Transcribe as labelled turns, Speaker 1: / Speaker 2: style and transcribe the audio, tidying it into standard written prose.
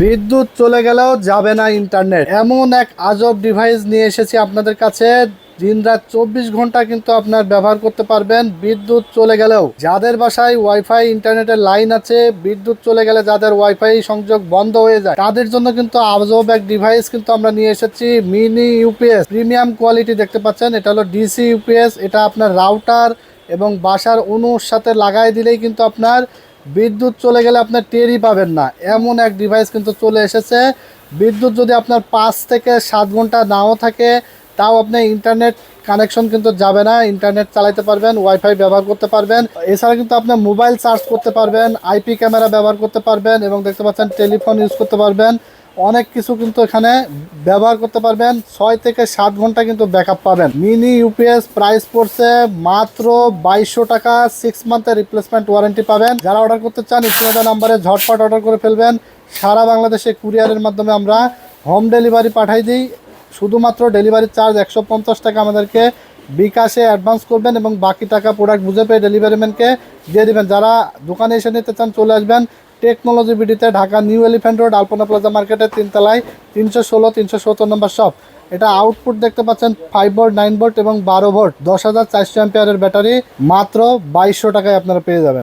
Speaker 1: বিদ্যুৎ চলে গেলেও যাবে না ইন্টারনেট, এমন এক আজব ডিভাইস নিয়ে এসেছি আপনাদের কাছে। দিনরাত 24 ঘন্টা কিন্তু আপনার ব্যবহার করতে পারবেন বিদ্যুৎ চলে গেলেও। যাদের বাসায় ওয়াইফাই ইন্টারনেটের লাইন আছে, বিদ্যুৎ চলে গেলে যাদের ওয়াইফাই সংযোগ বন্ধ হয়ে যায়, তাদের জন্য কিন্তু আজব এক ডিভাইস কিন্তু আমরা নিয়ে এসেছি। মিনি ইউপিএস প্রিমিয়াম কোয়ালিটি দেখতে পাচ্ছেন। এটা হলো ডিসি ইউপিএস। এটা আপনার রাউটার এবং বাসার অনুর সাথে লাগাই দিলেই কিন্তু আপনার বিদ্যুৎ চলে গেলে আপনার টেরই পাবেন না, এমন এক ডিভাইস কিন্তু চলে এসেছে। বিদ্যুৎ যদি আপনার 5 থেকে 7 ঘন্টা নাও থাকে, তাও আপনি ইন্টারনেট কানেকশন কিন্তু যাবে না, ইন্টারনেট চালাতে পারবেন, ওয়াইফাই ব্যবহার করতে পারবেন। এছাড়া কিন্তু আপনার মোবাইল চার্জ করতে পারবেন, আইপি ক্যামেরা ব্যবহার করতে পারবেন এবং দেখতে পাচ্ছেন টেলিফোন ইউজ করতে পারবেন। অনেক কিছু কিন্তু এখানে ব্যবহার করতে পারবেন। 6 থেকে 7 ঘন্টা কিন্তু ব্যাকআপ পাবেন। মিনি ইউপিএস প্রাইস পড়ছে মাত্র 2200 টাকা। 6 মান্থের রিপ্লেসমেন্ট ওয়ারেন্টি পাবেন। যারা অর্ডার করতে চান স্ক্রিনে নাম্বারে ঝটপট অর্ডার করে ফেলবেন। সারা বাংলাদেশে কুরিয়ারের মাধ্যমে আমরা হোম ডেলিভারি পাঠাই দিই। শুধুমাত্র ডেলিভারি চার্জ 150 টাকা আমাদেরকে বিকাশে অ্যাডভান্স করবেন এবং বাকি টাকা প্রোডাক্ট বুঝে পেয়ে ডেলিভারি ম্যানকে দিয়ে দেবেন। যারা দোকানে এসে নিতে চান চলে আসবেন টেকনোলজি বিডিতে, Dhaka New Elephant Road, Alpana plaza মার্কেটের 3 তলায় 316 370 নম্বর শপ। এটা আউটপুট দেখতে পাচ্ছেন 5 ভোল্ট, 9 ভোল্ট এবং 12 ভোল্ট, 10,400 অ্যাম্পিয়ারের ব্যাটারি। মাত্র 2200 টাকায় আপনারা পেয়ে যাবেন।